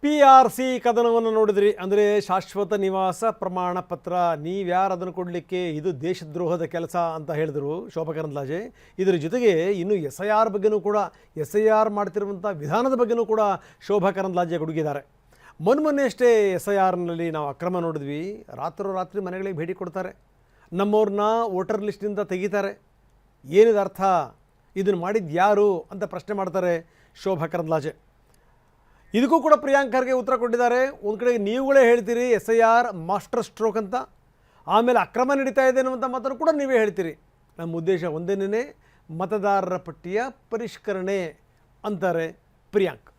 PRC ಕದನವನ್ನು ನೋಡಿದ್ರಿ. ಅಂದರೆ ಶಾಶ್ವತ ನಿವಾಸ ಪ್ರಮಾಣ ಪತ್ರ. ನೀವ್ಯಾರು ಅದನ್ನು ಕೊಡಲಿಕ್ಕೆ, ಇದು ದೇಶದ್ರೋಹದ ಕೆಲಸ ಅಂತ ಹೇಳಿದರು ಶೋಭಾ ಕರಂದ್ಲಾಜೆ. ಇದರ ಜೊತೆಗೆ ಇನ್ನು SIR ಬಗ್ಗೆನೂ ಕೂಡ, SIR ಮಾಡ್ತಿರುವಂಥ ವಿಧಾನದ ಬಗ್ಗೆನೂ ಕೂಡ ಶೋಭಾ ಕರಂದ್ಲಾಜೆ ಹುಡುಗಿದ್ದಾರೆ. ಮೊನ್ನೆ ಅಷ್ಟೇ SIRನಲ್ಲಿ ನಾವು ಅಕ್ರಮ ನೋಡಿದ್ವಿ. ರಾತ್ರಿ ಮನೆಗಳಿಗೆ ಭೇಟಿ ಕೊಡ್ತಾರೆ, ನಮ್ಮವ್ರನ್ನ ವೋಟರ್ ಲಿಸ್ಟಿಂದ ತೆಗಿತಾರೆ. ಏನಿದೆ ಅರ್ಥ? ಇದನ್ನು ಮಾಡಿದ್ದು ಯಾರು ಅಂತ ಪ್ರಶ್ನೆ ಮಾಡ್ತಾರೆ ಶೋಭಾ ಕರಂದ್ಲಾಜೆ. ಇದಕ್ಕೂ ಕೂಡ ಪ್ರಿಯಾಂಕ್ ಖರ್ಗೆ ಉತ್ತರ ಕೊಟ್ಟಿದ್ದಾರೆ. ಒಂದು ಕಡೆಗೆ ನೀವುಗಳೇ ಹೇಳ್ತೀರಿ SIR ಮಾಸ್ಟರ್ ಸ್ಟ್ರೋಕ್ ಅಂತ, ಆಮೇಲೆ ಅಕ್ರಮ ನಡೀತಾ ಇದೆ ಅನ್ನುವಂಥ ಮಾತನ್ನು ಕೂಡ ನೀವೇ ಹೇಳ್ತೀರಿ. ನಮ್ಮ ಉದ್ದೇಶ ಒಂದೇನೇ, ಮತದಾರರ ಪಟ್ಟಿಯ ಪರಿಷ್ಕರಣೆ ಅಂತಾರೆ ಪ್ರಿಯಾಂಕ್.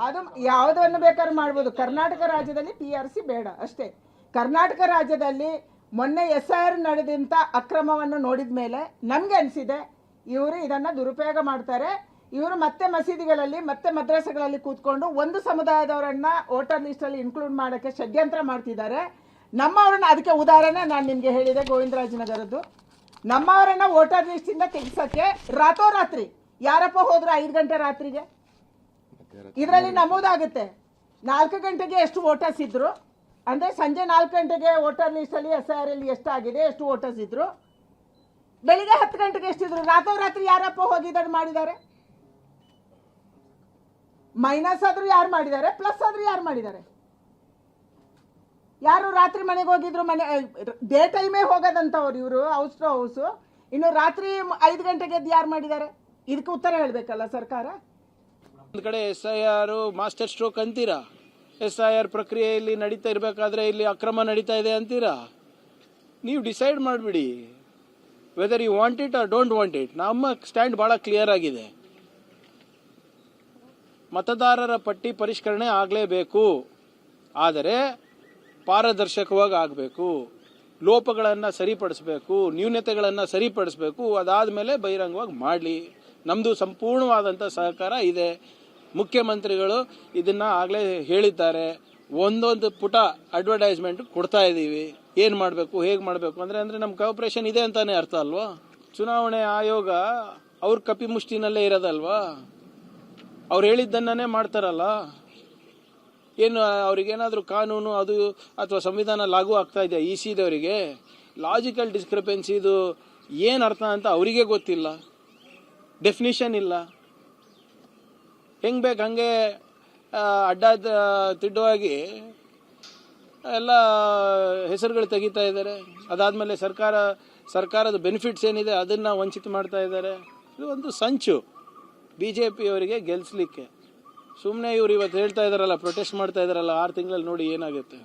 ಅದು ಯಾವುದನ್ನು ಬೇಕಾದ್ರೂ ಮಾಡ್ಬೋದು. ಕರ್ನಾಟಕ ರಾಜ್ಯದಲ್ಲಿ PRC ಬೇಡ ಅಷ್ಟೇ. ಕರ್ನಾಟಕ ರಾಜ್ಯದಲ್ಲಿ ಮೊನ್ನೆ SIR ನಡೆದಂಥ ಅಕ್ರಮವನ್ನು ನೋಡಿದ ಮೇಲೆ ನಮಗೆ ಅನಿಸಿದೆ ಇವರು ಇದನ್ನು ದುರುಪಯೋಗ ಮಾಡ್ತಾರೆ. ಇವರು ಮತ್ತೆ ಮಸೀದಿಗಳಲ್ಲಿ ಮತ್ತೆ ಮದ್ರಸೆಗಳಲ್ಲಿ ಕೂತ್ಕೊಂಡು ಒಂದು ಸಮುದಾಯದವರನ್ನ ವೋಟರ್ ಲಿಸ್ಟಲ್ಲಿ ಇನ್ಕ್ಲೂಡ್ ಮಾಡೋಕ್ಕೆ ಷಡ್ಯಂತ್ರ ಮಾಡ್ತಿದ್ದಾರೆ. ನಮ್ಮವರನ್ನ, ಅದಕ್ಕೆ ಉದಾಹರಣೆ ನಾನು ನಿಮಗೆ ಹೇಳಿದೆ, ಗೋವಿಂದರಾಜನಗರದ್ದು. ನಮ್ಮವರನ್ನ ವೋಟರ್ ಲಿಸ್ಟಿಂದ ತೆಗಿಸೋಕ್ಕೆ ರಾತ್ರೋರಾತ್ರಿ ಯಾರಪ್ಪ ಹೋದ್ರು 5 ಗಂಟೆ ರಾತ್ರಿಗೆ ಇದರಲ್ಲಿ ನಮೂದಾಗುತ್ತೆ 4 ಗಂಟೆಗೆ ಎಷ್ಟು ವೋಟರ್ಸ್ ಇದ್ರು, ಅಂದರೆ ಸಂಜೆ 4 ಗಂಟೆಗೆ ವೋಟರ್ ಲಿಸ್ಟಲ್ಲಿ SIR ಅಲ್ಲಿ ಎಷ್ಟಾಗಿದೆ, ಎಷ್ಟು ವೋಟರ್ಸ್ ಇದ್ರು, ಬೆಳಿಗ್ಗೆ 10 ಗಂಟೆಗೆ ಎಷ್ಟಿದ್ರು, ರಾತ್ರೋರಾತ್ರಿ ಯಾರಪ್ಪ ಹೋಗಿ ಇದನ್ನು ಮಾಡಿದ್ದಾರೆ. ಮೈನಸ್ ಆದ್ರೂ ಯಾರು ಮಾಡಿದ್ದಾರೆ, ಪ್ಲಸ್ ಆದ್ರೂ ಯಾರು ಮಾಡಿದ್ದಾರೆ? ಯಾರು ರಾತ್ರಿ ಮನೆಗೆ ಹೋಗಿದ್ರು? ಡೇ ಟೈಮೇ ಹೋಗೋದಂತವ್ರು ಇವರು, ಹೌಸ್ ಟು ಹೌಸ್. ಇನ್ನು ರಾತ್ರಿ 5 ಗಂಟೆಗೆ ಯಾರು ಮಾಡಿದ್ದಾರೆ? ಇದಕ್ಕೆ ಉತ್ತರ ಹೇಳಬೇಕಲ್ಲ ಸರ್ಕಾರ. ಒಂದು ಕಡೆ SIR ಮಾಸ್ಟರ್ ಸ್ಟ್ರೋಕ್ ಅಂತೀರಾ, SIR ಪ್ರಕ್ರಿಯೆಯಲ್ಲಿ ನಡೀತಾ ಇರಬೇಕಾದ್ರೆ ಇಲ್ಲಿ ಅಕ್ರಮ ನಡೀತಾ ಇದೆ ಅಂತೀರಾ. ನೀವು ಡಿಸೈಡ್ ಮಾಡಿಬಿಡಿ whether you want it or don't want it. ನಮ್ಮ ಸ್ಟ್ಯಾಂಡ್ ಭಾಳ ಕ್ಲಿಯರ್ ಆಗಿದೆ. ಮತದಾರರ ಪಟ್ಟಿ ಪರಿಷ್ಕರಣೆ ಆಗಲೇಬೇಕು, ಆದರೆ ಪಾರದರ್ಶಕವಾಗಿ ಆಗಬೇಕು. ಲೋಪಗಳನ್ನು ಸರಿಪಡಿಸಬೇಕು, ನ್ಯೂನತೆಗಳನ್ನು ಸರಿಪಡಿಸಬೇಕು. ಅದಾದಮೇಲೆ ಬಹಿರಂಗವಾಗಿ ಮಾಡಲಿ. ನಮ್ಮದು ಸಂಪೂರ್ಣವಾದಂಥ ಸಹಕಾರ ಇದೆ. ಮುಖ್ಯಮಂತ್ರಿಗಳು ಇದನ್ನು ಆಗಲೇ ಹೇಳಿದ್ದಾರೆ. ಒಂದೊಂದು ಪುಟ ಅಡ್ವರ್ಟೈಸ್ಮೆಂಟ್ ಕೊಡ್ತಾ ಇದ್ದೀವಿ. ಏನು ಮಾಡಬೇಕು, ಹೇಗೆ ಮಾಡಬೇಕು ಅಂದರೆ ನಮ್ಮ ಕೋಆಪರೇಷನ್ ಇದೆ ಅಂತಾನೆ ಅರ್ಥ ಅಲ್ವಾ. ಚುನಾವಣೆ ಆಯೋಗ ಅವ್ರ ಕಪಿಮುಷ್ಟಿನಲ್ಲೇ ಇರೋದಲ್ವಾ, ಅವ್ರು ಹೇಳಿದ್ದನ್ನೇ ಮಾಡ್ತಾರಲ್ಲ. ಏನು ಅವ್ರಿಗೇನಾದರೂ ಕಾನೂನು ಅದು ಅಥವಾ ಸಂವಿಧಾನ ಲಾಗೂ ಆಗ್ತಾ ಇದೆಯಾ? ECದವರಿಗೆ ಲಾಜಿಕಲ್ ಡಿಸ್ಕ್ರಿಪೆನ್ಸಿ ಇದು ಏನು ಅರ್ಥ ಅಂತ ಅವರಿಗೆ ಗೊತ್ತಿಲ್ಲ, ಡೆಫಿನಿಷನ್ ಇಲ್ಲ. ಹೆಂಗೆ ಬೇಕು ಹಂಗೆ ಅಡ್ಡ ತಿಡ್ಡವಾಗಿ ಎಲ್ಲ ಹೆಸರುಗಳು ತೆಗಿತಾ ಇದ್ದಾರೆ. ಅದಾದಮೇಲೆ ಸರ್ಕಾರದ ಬೆನಿಫಿಟ್ಸ್ ಏನಿದೆ ಅದನ್ನು ವಂಚಿತ ಮಾಡ್ತಾ ಇದ್ದಾರೆ. ಇದು ಒಂದು ಸಂಚು BJP ಅವರಿಗೆ ಗೆಲ್ಲಿಸ್ಲಿಕ್ಕೆ. ಸುಮ್ಮನೆ ಇವ್ರು ಇವತ್ತು ಹೇಳ್ತಾ ಇದ್ದಾರಲ್ಲ, ಪ್ರೊಟೆಸ್ಟ್ ಮಾಡ್ತಾ ಇದ್ದಾರಲ್ಲ, 6 ತಿಂಗಳಲ್ಲಿ ನೋಡಿ ಏನಾಗುತ್ತೆ.